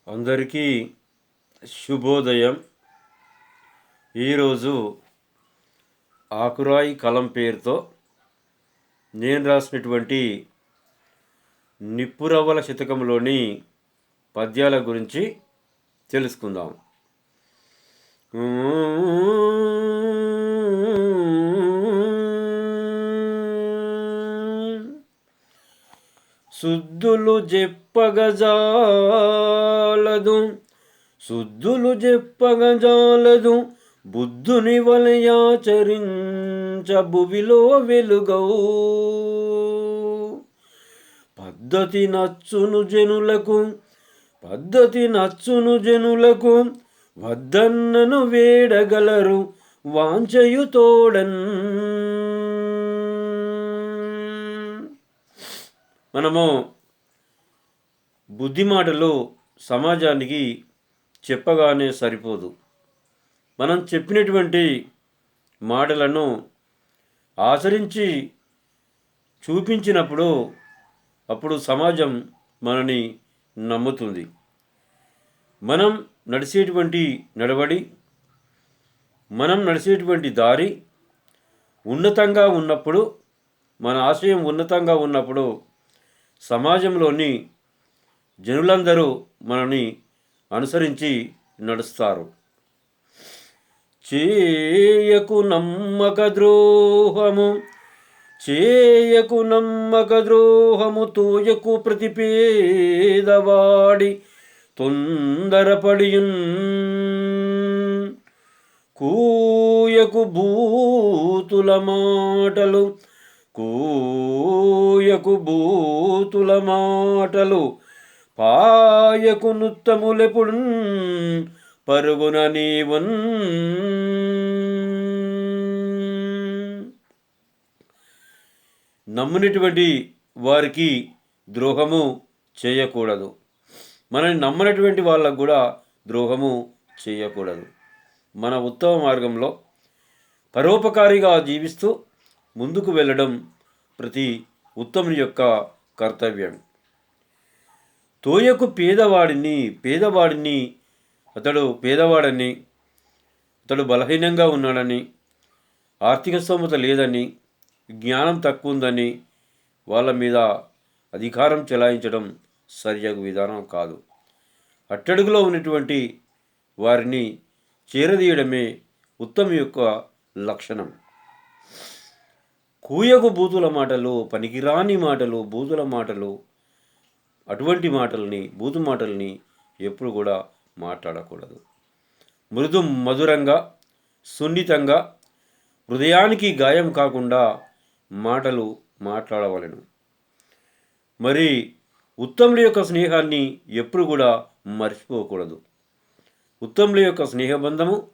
అందరికీ శుభోదయం. ఈరోజు ఆకురాయి కలం పేరుతో నేను రాసినటువంటి నిప్పురవ్వల శతకంలోని పద్యాల గురించి తెలుసుకుందాం. శుద్ధులు చెప్పగజాలదు బుద్ధుని వలయాచరించ భువిలో వెలుగవు. పద్ధతి నచ్చును జనులకు వద్దన్నను వేడగలరు వాంఛయు తోడన్. మనము బుద్ధి మాటలు సమాజానికి చెప్పగానే సరిపోదు. మనం చెప్పినటువంటి మాటలను ఆచరించి చూపించినప్పుడు అప్పుడు సమాజం మనని నమ్ముతుంది. మనం నడిచేటువంటి దారి ఉన్నతంగా ఉన్నప్పుడు, మన ఆశయం ఉన్నతంగా ఉన్నప్పుడు సమాజంలోని జనులందరూ మనని అనుసరించి నడుస్తారు. చేయకు నమ్మక ద్రోహము తోయకు ప్రతి పేదవాడి తొందరపడియున్. కూయకు బూతుల మాటలు పాయకు నుత్తములెప్పుడు పరుగున నీవన్. నమ్మినటువంటి వారికి ద్రోహము చేయకూడదు. మనల్ని నమ్మనటువంటి వాళ్ళకు కూడా ద్రోహము చేయకూడదు. మన ఉత్తమ మార్గంలో పరోపకారిగా జీవిస్తూ ముందుకు వెళ్ళడం ప్రతి ఉత్తముని యొక్క కర్తవ్యం. తోయకు పేదవాడిని అతడు బలహీనంగా ఉన్నాడని, ఆర్థిక స్తోమత లేదని, జ్ఞానం తక్కువ ఉందని వాళ్ళ మీద అధికారం చెలాయించడం సరియగు విధానం కాదు. అట్టడుగులో ఉన్నటువంటి వారిని చేరదీయడమే ఉత్తమ యొక్క లక్షణం. కూయకు బూతుల మాటలు, పనికిరాని మాటలు, బూతుల మాటలు, అటువంటి బూతు మాటల్ని ఎప్పుడు కూడా మాట్లాడకూడదు. మధురంగా, సున్నితంగా, హృదయానికి గాయం కాకుండా మాటలు మాట్లాడవలెను. మరి ఉత్తముల యొక్క స్నేహాన్ని ఎప్పుడు కూడా మర్చిపోకూడదు. ఉత్తముల యొక్క స్నేహబంధము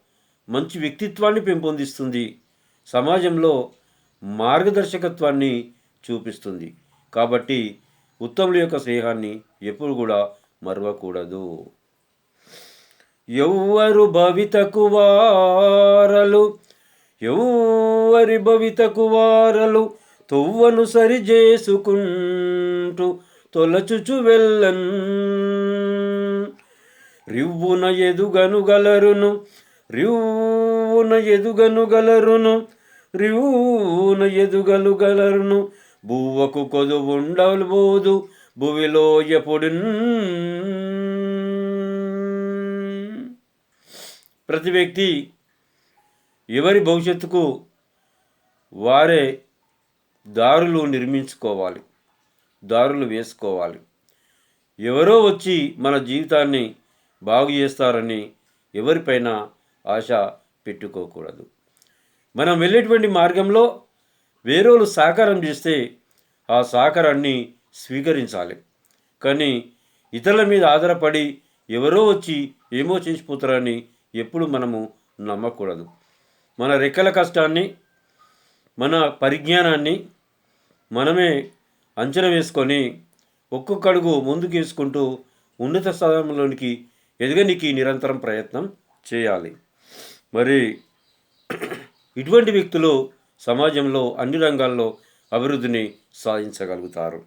మంచి వ్యక్తిత్వాన్ని పెంపొందిస్తుంది, సమాజంలో మార్గదర్శకత్వాన్ని చూపిస్తుంది. కాబట్టి ఉత్తముల యొక్క స్నేహాన్ని ఎప్పుడు కూడా మరవకూడదు. ఎవరి భవితకు వారలు తొవ్వను సరి చేసుకుంటూ తొలచుచు వెళ్ళన్. రివ్వున ఎదుగనుగలరును బువ్వకు కొదువుండబోదు భువిలో ఎప్పుడున్. ప్రతి వ్యక్తి ఎవరి భవిష్యత్తుకు వారే దారులు వేసుకోవాలి. ఎవరో వచ్చి మన జీవితాన్ని బాగు చేస్తారని ఎవరిపైన ఆశ పెట్టుకోకూడదు. మనం వెళ్ళేటువంటి మార్గంలో వేరేలు సహకారం చేస్తే ఆ సహకారాన్ని స్వీకరించాలి. కానీ ఇతరుల మీద ఆధారపడి ఎవరో వచ్చి ఏమో చేసిపోతారని ఎప్పుడు మనము నమ్మకూడదు. మన రెక్కల కష్టాన్ని, మన పరిజ్ఞానాన్ని మనమే అంచనా వేసుకొని ఒక్కొక్క అడుగు ముందుకు వేసుకుంటూ ఉన్నత స్థానంలోనికి ఎదగనికి నిరంతరం ప్రయత్నం చేయాలి. మరి ఇటువంటి వ్యక్తులు సమాజంలో అన్ని రంగాల్లో అభివృద్ధిని సాధించగలుగుతారు.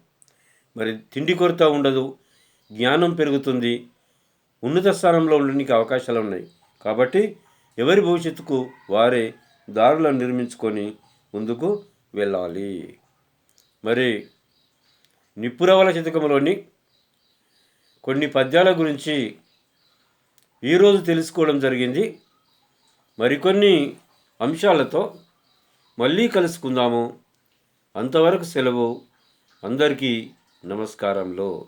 మరి తిండి కొరత ఉండదు, జ్ఞానం పెరుగుతుంది, ఉన్నత స్థానంలో ఉండడానికి అవకాశాలు ఉన్నాయి. కాబట్టి ఎవరి భవిష్యత్తుకు వారే దారులను నిర్మించుకొని ముందుకు వెళ్ళాలి. మరి నిప్పురవల శతకంలోని కొన్ని పద్యాల గురించి ఈరోజు తెలుసుకోవడం జరిగింది. మరికొన్ని అంశాలతో మళ్ళీ కలుసుకుందాము. అంతవరకు సెలవు. అందరికీ నమస్కారంలో.